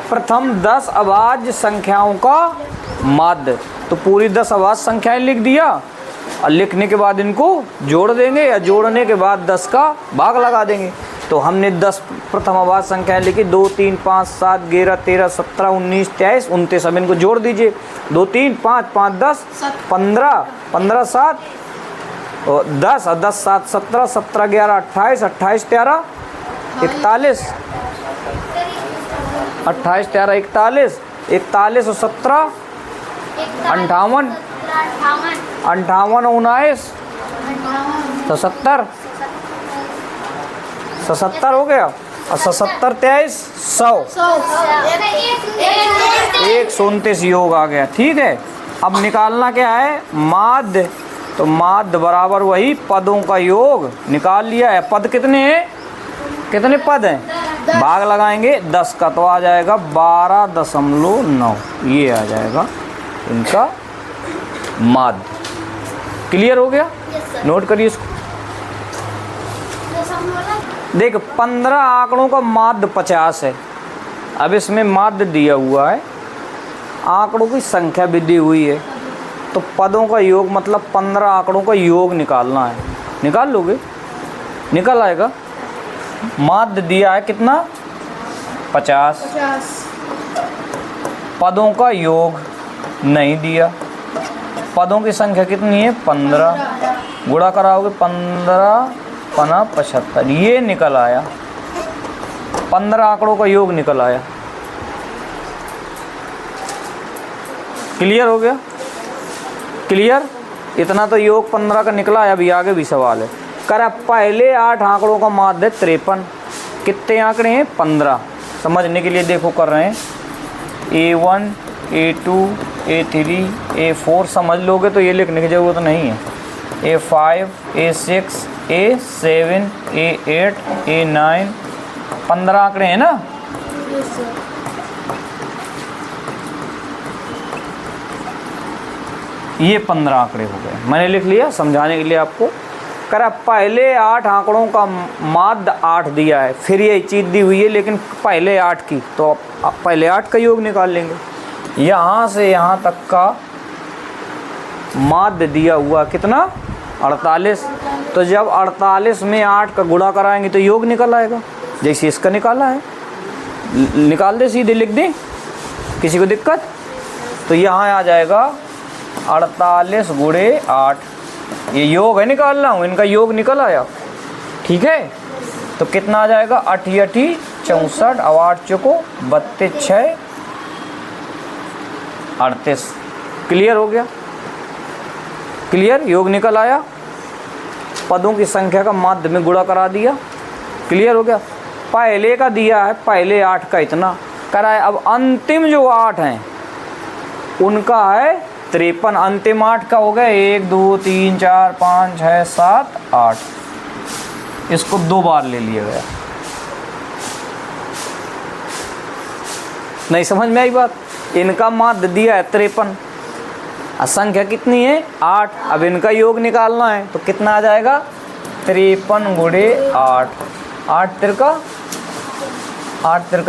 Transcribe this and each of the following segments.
प्रथम 10 अभाज्य संख्याओं का माध्य। तो पूरी 10 अभाज्य संख्याएं लिख दिया और लिखने के बाद इनको जोड़ देंगे या जोड़ने के बाद 10 का भाग लगा देंगे। तो हमने 10 प्रथम अभाज्य संख्याएं लिखी, 2 3 5 7 11 13 17 19 23 29। अब इनको जोड़ दीजिए, 2 3 5 5 10 15 15 7 और 10 और 10 7 17 17 11 28 28 13 41 28 13 41 41 और 17 58 58 19 77 77 हो गया और 77 23 100 129 योग आ गया। ठीक है, अब निकालना क्या है, माध्य। तो माध्य बराबर वही पदों का योग निकाल लिया है। पद कितने हैं, कितने पद हैं, भाग लगाएंगे 10 का तो आ जाएगा 12.9, ये आ जाएगा इनका माध्य। क्लियर हो गया, नोट करिए इसको। देख 15 आंकड़ों का माध्य 50 है। अब इसमें माध्य दिया हुआ है, आंकड़ों की संख्या भी दी हुई है, तो पदों का योग मतलब 15 आंकड़ों का योग निकालना है। निकाल लोगे, निकल आएगा। माध्य दिया है कितना, 50। पदों का योग नहीं दिया, पदों की संख्या कितनी है 15, गुणा कराओगे 15 पना 75, ये निकल आया। 15 आंकड़ों का योग निकल आया। क्लियर हो गया, क्लियर। इतना तो योग 15 का निकला है। अभी आगे भी सवाल है। करा पहले 8 आंकड़ों का माध्य 53। कितने आंकड़े हैं 15। समझने के लिए देखो कर रहे हैं, A1 A2 A3 A4 समझ लोगे तो ये लिखने की ज़रूरत नहीं है। A5 A6 A7 A8 A9 15 आंकड़े हैं ना। ये 15 आंकड़े हो गए, मैंने लिख लिया समझाने के लिए आपको। करा पहले 8 आंकड़ों का माध्य 8 दिया है, फिर ये चीज़ दी हुई है लेकिन पहले 8 की, तो आप पहले 8 का योग निकाल लेंगे। यहाँ से यहाँ तक का माध्य दिया हुआ कितना 48। तो जब 48 में 8 का गुणा कराएंगे तो योग निकल आएगा, जैसे इसका निकाला है। निकाल दे, सीधे लिख दें, किसी को दिक्कत। तो यहाँ आ जाएगा 48 गुणे 8, ये योग है निकाल रहा हूँ, इनका योग निकल आया। ठीक है, तो कितना आ जाएगा 8 8 64 और 8 चौको 32 6 38। क्लियर हो गया, क्लियर, योग निकल आया। पदों की संख्या का माध्य में गुणा करा दिया। क्लियर हो गया। पहले का दिया है, पहले 8 का इतना कराए। अब अंतिम जो 8 हैं उनका है 53। अंतिम 8 का हो गया 1 2 3 4 5 6 7 8। इसको 2 बार ले लिया गया। नहीं समझ में आई बात। इनका माध्य दिया है 53, संख्या कितनी है 8। अब इनका योग निकालना है तो कितना आ जाएगा 53 गुणे 8। 8 तिरका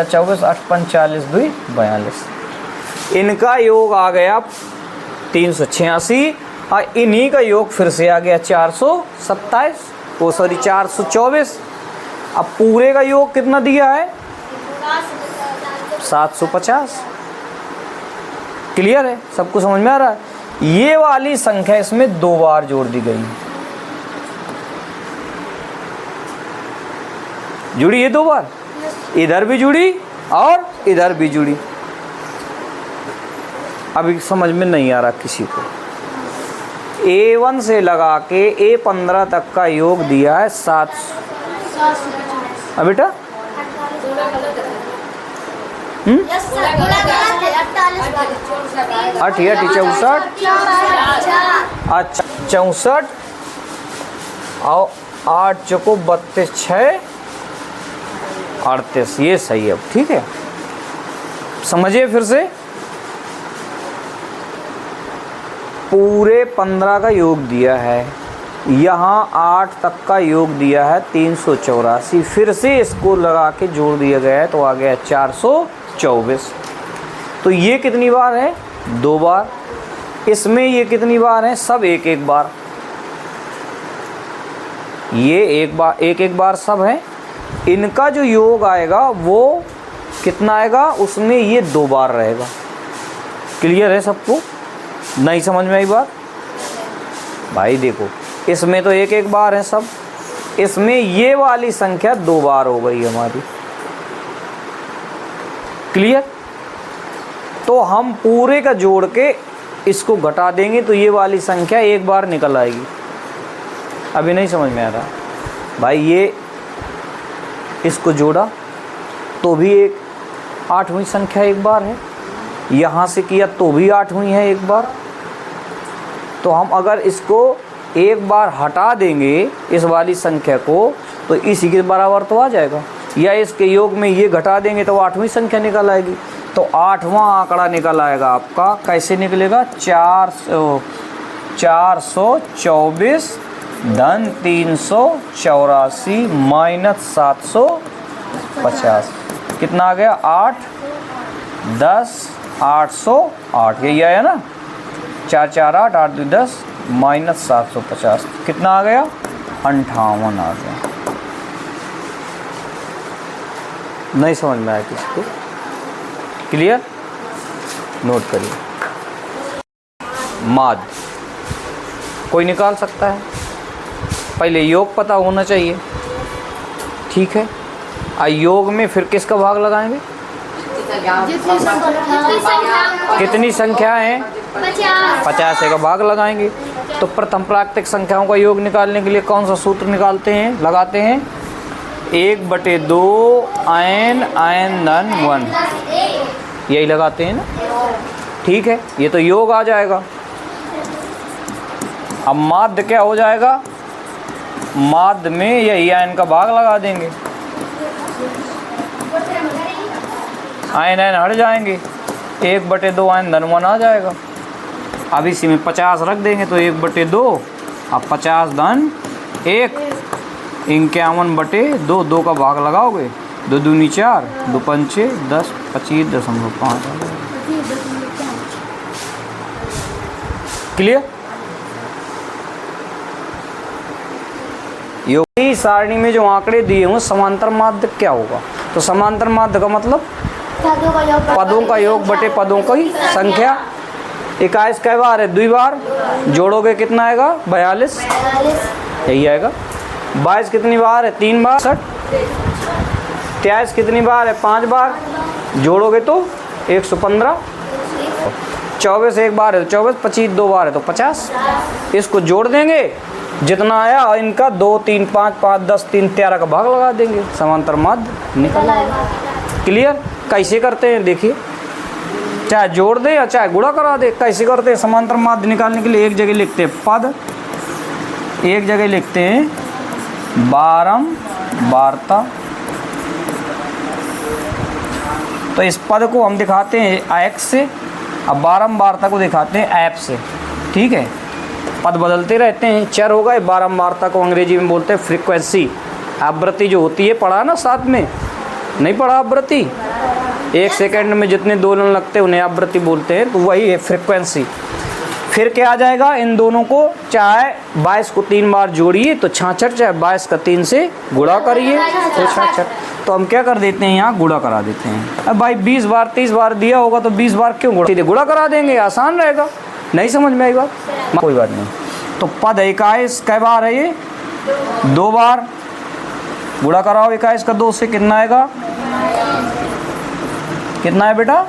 24 8 45 2 42। इनका योग आ गया 386 और इन्हीं का योग फिर से आ गया 424। अब पूरे का योग कितना दिया है 750। क्लियर है, सबको समझ में आ रहा है। ये वाली संख्या इसमें 2 बार जोड़ दी गई, जुड़ी है 2 बार, इधर भी जुड़ी और इधर भी जुड़ी। अभी समझ में नहीं आ रहा किसी को। A1 से लगा के A15 तक का योग दिया है 7। अब बेटा 8 64। अच्छा 64 और 8 चौको 32 6 38। ये सही है। अब ठीक है, समझिए फिर से। पूरे 15 का योग दिया है, यहाँ 8 तक का योग दिया है 384, फिर से इसको लगा के जोड़ दिया गया है तो आ गया 424। तो ये कितनी बार है? 2 बार। इसमें ये कितनी बार है? सब एक एक बार। ये एक एक बार सब है। इनका जो योग आएगा वो कितना आएगा? उसमें ये 2 बार रहेगा। क्लियर है सबको? नहीं समझ में आई बात? भाई देखो, इसमें तो एक एक बार है सब, इसमें ये वाली संख्या 2 बार हो गई हमारी। क्लियर? तो हम पूरे का जोड़ के इसको घटा देंगे तो ये वाली संख्या एक बार निकल आएगी। अभी नहीं समझ में आ रहा भाई? ये इसको जोड़ा तो भी एक 8वीं संख्या एक बार है, यहाँ से किया तो भी 8वीं है एक बार। तो हम अगर इसको एक बार हटा देंगे इस वाली संख्या को तो इसी के बराबर तो आ जाएगा, या इसके योग में ये घटा देंगे तो 8वीं संख्या निकल आएगी। तो 8वां आंकड़ा निकल आएगा आपका। कैसे निकलेगा? 424 धन 384 माइनस 750। कितना आ गया? 8 10 808। यही आया ना? 4 4 8 8 2 10 माइनस 750। कितना आ गया? 58 आ गया। नहीं समझ में आया किसको? क्लियर? नोट करिए। माद कोई निकाल सकता है, पहले योग पता होना चाहिए। ठीक है, योग में फिर किसका भाग लगाएंगे? कितनी संख्या है? 50 का भाग लगाएंगे। तो प्रथम प्राकृतिक संख्याओं का योग निकालने के लिए कौन सा सूत्र निकालते हैं, लगाते हैं? 1/2 n धन 1, यही लगाते हैं ना। ठीक है, ये तो योग आ जाएगा। अब माध्य क्या हो जाएगा? माध्य में यही n का भाग लगा देंगे, n हट जाएंगे, 1/2 n धन 1 आ जाएगा। अब इसी में 50 रख देंगे तो 1/2, अब 50 धन 1, 51/2, 2 का भाग लगाओगे, 2 दूनी 4, 2 पंचे 10, 25.5। क्लियर? योगी सारणी में जो आंकड़े दिए हों समांतर माध्य क्या होगा? तो समांतर माध्य का मतलब पदों का योग बटे पदों की संख्या। 21 कई बार है? 2 बार। जोड़ोगे कितना आएगा? 42, यही आएगा। 22 कितनी बार है? 3 बार। 23 कितनी बार है? 5 बार। जोड़ोगे तो 115। 24 एक बार है तो 24, 25 2 बार है तो 50। इसको जोड़ देंगे, जितना आया इनका 2 3 5 5 10 3 13 का भाग लगा देंगे, समांतर माध्य निकल आएगा। क्लियर? कैसे करते हैं देखिए, चाहे जोड़ दे या चाहे गुणा करा दे। कैसे करते हैं समांतर माध्य निकालने के लिए? एक जगह लिखते हैं पद, एक जगह लिखते हैं बारंबारता। तो इस पद को हम दिखाते हैं एक्स से, अब बारंबारता को दिखाते हैं ऐप से। ठीक है, पद बदलते रहते हैं, चर होगा। बारंबारता को अंग्रेजी में बोलते हैं फ्रीक्वेंसी। आवृत्ति जो होती है, पढ़ा ना साथ में? नहीं पढ़ा आवृत्ति? 1 सेकंड में जितने दोलन लगते हैं उन्हें आवृत्ति बोलते हैं, तो वही है फ्रीक्वेंसी। फिर क्या आ जाएगा? इन दोनों को चाहे 22 को 3 बार जोड़िए तो 66, चाहे 22 का 3 से गुणा करिए तो 66। तो हम क्या कर देते हैं, यहाँ गुणा करा देते हैं। अब भाई 20 बार 30 बार दिया होगा तो 20 बार क्यों सीधे गुणा करा देंगे, आसान रहेगा। नहीं समझ में आई बात? कोई बात नहीं। तो पद 21 कई बार है? ये 2 बार। गुणा कराओ 21 का 2 से, कितना आएगा? कितना है बेटा?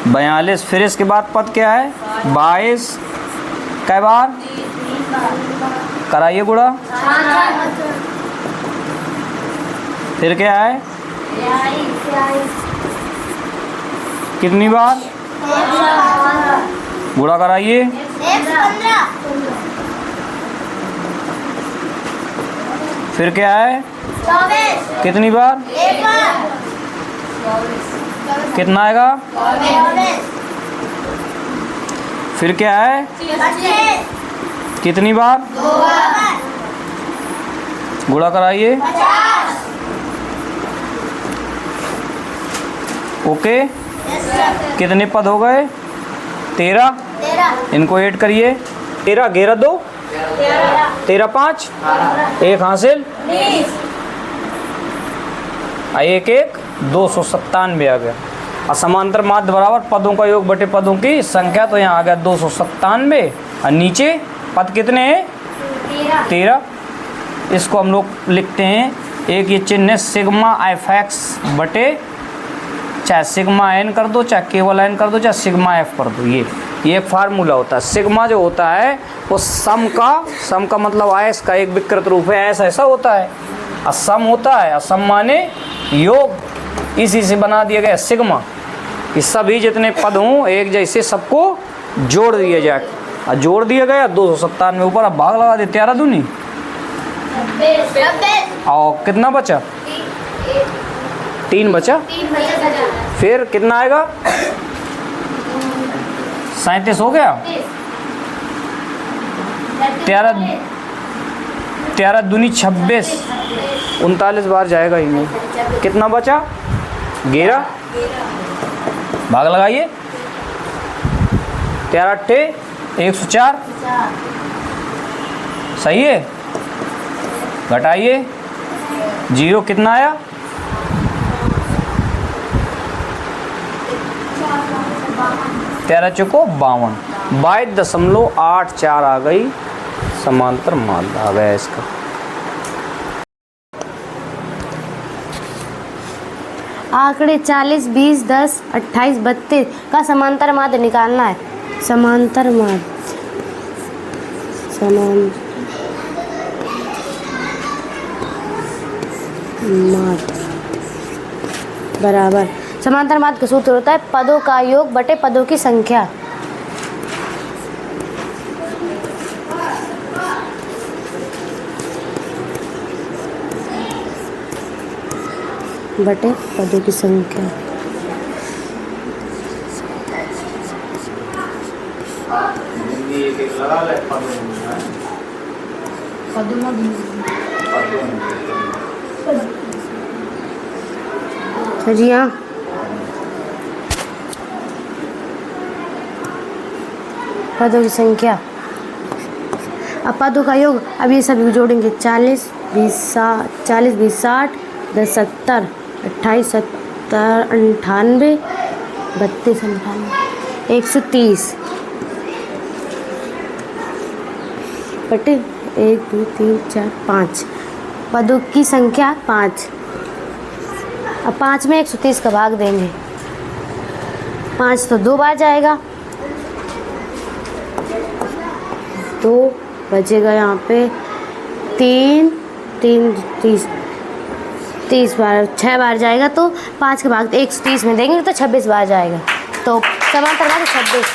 42। फिर इसके बाद पद क्या है? 22 कई बार? कराइए गुणा। फिर क्या है? कितनी बार? गुणा कराइए। फिर क्या है? कितनी बार? कितना आएगा? फिर क्या है? कितनी बार? 2 बार। गुणा कराइए। 50। ओके, कितने पद हो गए? 13। 13। इनको ऐड करिए। 13 11 2 13 5 1 हासिल 20। 1 1 297 आ गया। और समांतर माध्य बराबर पदों का योग बटे पदों की संख्या, तो यहाँ आ गया 297। और नीचे पद कितने हैं? 13। इसको हम लोग लिखते हैं, एक ये चिन्ह है सिग्मा एफ एक्स बटे, चाहे सिग्मा एन कर दो, चाहे केवल एन कर दो, चाहे सिग्मा एफ कर दो। ये एक फार्मूला होता है। सिग्मा जो होता है वो सम का मतलब आयस का एक विकृत रूप है, ऐसा होता है। असम होता है, असम माने योग, इसी से बना दिया गया सिग्मा। कि सभी जितने पद हों एक जैसे सबको जोड़ दिया जाए, और जोड़ दिया गया 297 ऊपर। अब भाग लगा दे, 13 दूनी 90। और कितना बचा? 3 बचा। 3 बचा। फिर कितना आएगा? 37 हो गया। 13 दूनी 26, 39 बार जाएगा ही नहीं। कितना बचा? 11। भाग लगाइए। 13 8 104, सही है। घटाइए, 0 कितना आया? 13 चौको 52, 22.84 आ गई। समांतर माध्य आ गया इसका। आंकड़े 40 20 10 28 32 का समांतर माध्य निकालना है। समांतर माध्य बराबर, समांतर माध्य का सूत्र होता है पदों का योग बटे पदों की संख्या। बटे पदों की संख्या। जी हाँ, पदों की संख्या। अब पदों का योग, अब ये सब जोड़ेंगे। 40 20 60 10 70 28 70 98 32 98 130 बटे 1 2 3 4 5, पदों की संख्या 5। अब 5 में 130 का भाग देंगे। 5 तो 2 बार जाएगा, 2 बचेगा यहाँ पे 3 3 30 बार, 6 बार जाएगा। तो 5 के भाग 130 में देंगे तो 26 बार जाएगा। तो समांतर माध्य 26।